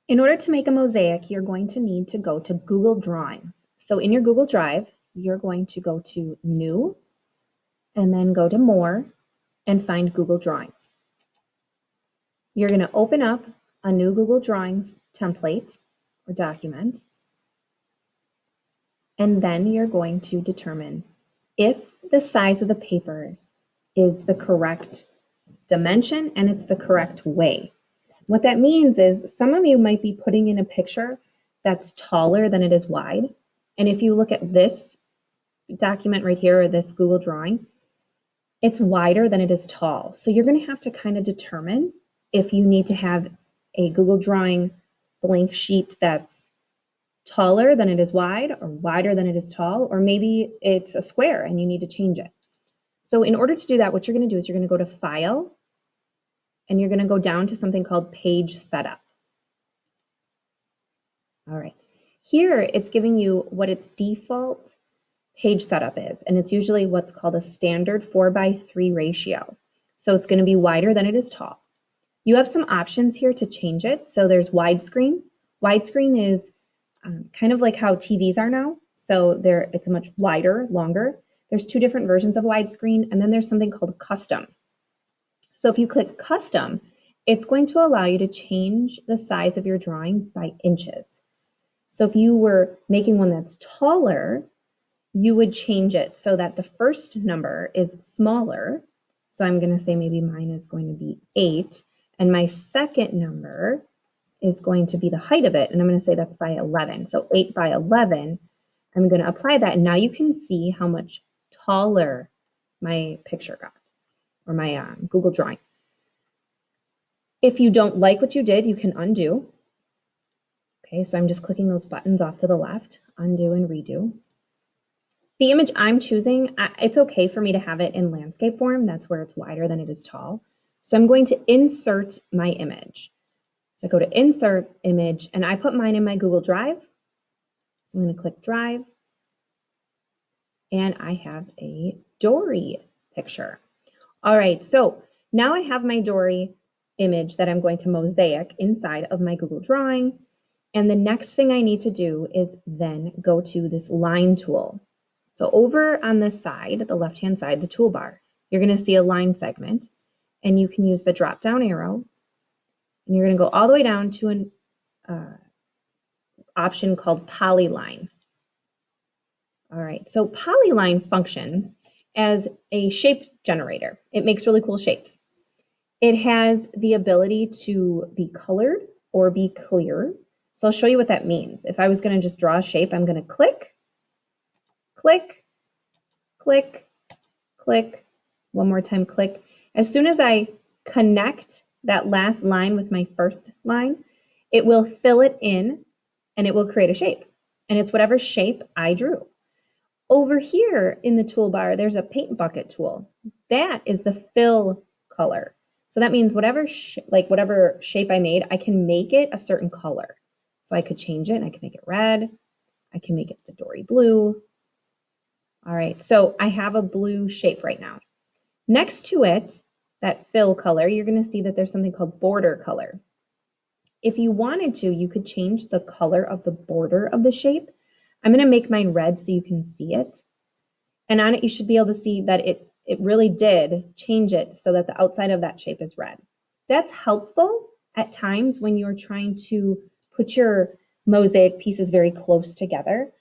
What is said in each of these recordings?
In order to make a mosaic, you're going to need to go to Google Drawings. So in your Google Drive, you're going to go to New, and then go to More, and find Google Drawings. You're going to open up a new Google Drawings template or document, and then you're going to determine if the size of the paper is the correct dimension and it's the correct way. What that means is some of you might be putting in a picture that's taller than it is wide. And if you look at this document right here, or this Google drawing, it's wider than it is tall. So you're going to have to kind of determine if you need to have a Google drawing blank sheet that's taller than it is wide, or wider than it is tall, or maybe it's a square and you need to change it. So in order to do that, what you're going to do is you're going to go to File, and you're going to go down to something called Page Setup. All right. Here, it's giving you what its default page setup is, and it's usually what's called a standard 4:3 ratio. So it's going to be wider than it is tall. You have some options here to change it. So there's widescreen. Widescreen is kind of like how TVs are now. So it's a much wider, longer. There's two different versions of widescreen, and then there's something called custom. So if you click custom, it's going to allow you to change the size of your drawing by inches. So if you were making one that's taller, you would change it so that the first number is smaller. So I'm going to say maybe mine is going to be 8, and my second number is going to be the height of it, and I'm going to say that's by 11. So 8 by 11, I'm going to apply that, and now you can see how much taller my picture got, or my Google drawing. If you don't like what you did, you can undo. Okay, so I'm just clicking those buttons off to the left, undo and redo. The image I'm choosing, it's okay for me to have it in landscape form. That's where it's wider than it is tall. So I'm going to insert my image. So I go to Insert Image, and I put mine in my Google Drive. So I'm going to click Drive, and I have a Dory picture. All right, so now I have my Dory image that I'm going to mosaic inside of my Google Drawing. And the next thing I need to do is then go to this line tool. So over on the side, the left-hand side, the toolbar, you're going to see a line segment, and you can use the drop-down arrow, and you're going to go all the way down to an option called Polyline. All right, so Polyline functions as a shape generator. It makes really cool shapes. It has the ability to be colored or be clear. So I'll show you what that means. If I was going to just draw a shape, I'm going to click, click, click, click, one more time, click. As soon as I connect that last line with my first line, it will fill it in and it will create a shape. And it's whatever shape I drew. Over here in the toolbar, there's a paint bucket tool. That is the fill color. So that means whatever shape I made, I can make it a certain color. So I could change it, and I can make it red. I can make it the Dory blue. All right, so I have a blue shape right now. Next to it, that fill color, you're going to see that there's something called border color. If you wanted to, you could change the color of the border of the shape. I'm going to make mine red so you can see it. And on it, you should be able to see that it really did change it so that the outside of that shape is red. That's helpful at times when you're trying to put your mosaic pieces very close together.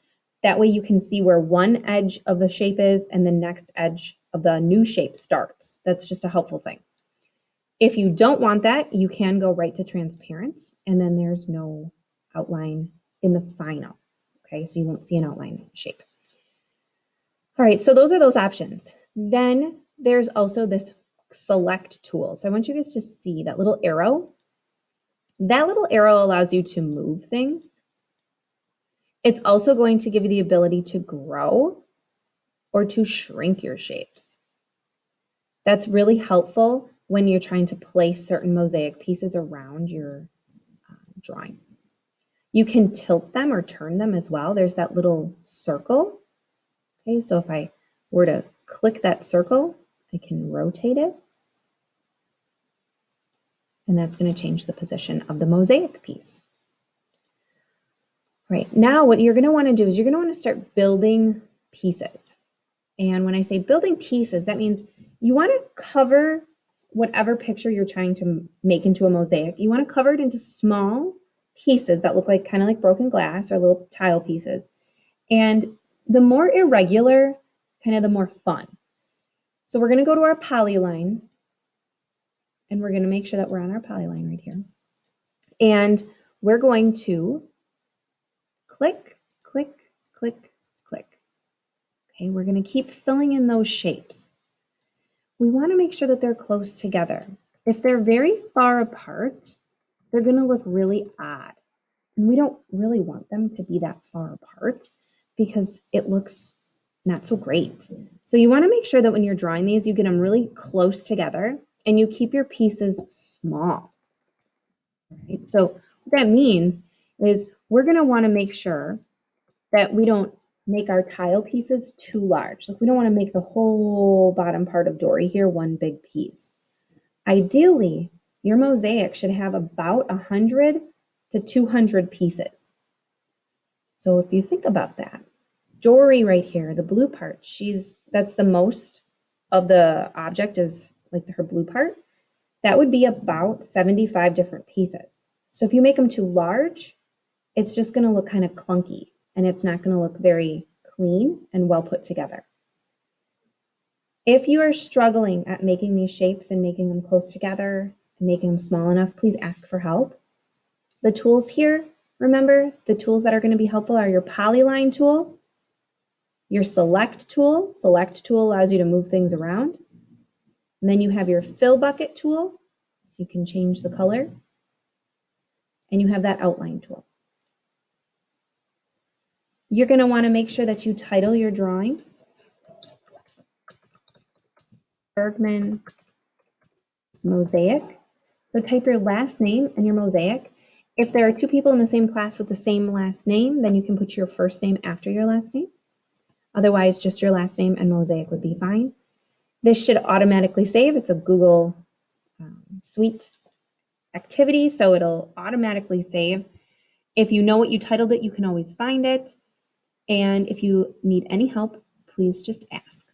That way you can see where one edge of the shape is and the next edge of the new shape starts. That's just a helpful thing. If you don't want that, you can go right to transparent, and then there's no outline in the final. Okay, so you won't see an outline shape. All right, so those are those options. Then there's also this select tool. So I want you guys to see that little arrow. That little arrow allows you to move things. It's also going to give you the ability to grow or to shrink your shapes. That's really helpful when you're trying to place certain mosaic pieces around your drawing. You can tilt them or turn them as well. There's that little circle. Okay, so if I were to click that circle, I can rotate it. And that's going to change the position of the mosaic piece. Right, now what you're gonna wanna do is you're gonna wanna start building pieces. And when I say building pieces, that means you wanna cover whatever picture you're trying to make into a mosaic. You wanna cover it into small pieces that look like kind of like broken glass or little tile pieces. And the more irregular, kind of the more fun. So we're gonna go to our polyline and we're gonna make sure that we're on our polyline right here. And we're going to click, click, click, click. Okay, we're gonna keep filling in those shapes. We wanna make sure that they're close together. If they're very far apart, they're gonna look really odd. And we don't really want them to be that far apart because it looks not so great. So you wanna make sure that when you're drawing these, you get them really close together and you keep your pieces small. Right? So what that means is we're gonna wanna make sure that we don't make our tile pieces too large. Like we don't wanna make the whole bottom part of Dory here one big piece. Ideally, your mosaic should have about 100 to 200 pieces. So if you think about that, Dory right here, the blue part, that's the most of the object is like her blue part. That would be about 75 different pieces. So if you make them too large, it's just gonna look kind of clunky and it's not gonna look very clean and well put together. If you are struggling at making these shapes and making them close together and making them small enough, please ask for help. The tools here, remember, the tools that are going to be helpful are your Polyline tool, your Select tool. Select tool allows you to move things around. And then you have your Fill Bucket tool, so you can change the color. And you have that Outline tool. You're going to want to make sure that you title your drawing. Bergman Mosaic. So type your last name and your mosaic. If there are two people in the same class with the same last name, then you can put your first name after your last name. Otherwise, just your last name and mosaic would be fine. This should automatically save. It's a Google Suite activity, so it'll automatically save. If you know what you titled it, you can always find it. And if you need any help, please just ask.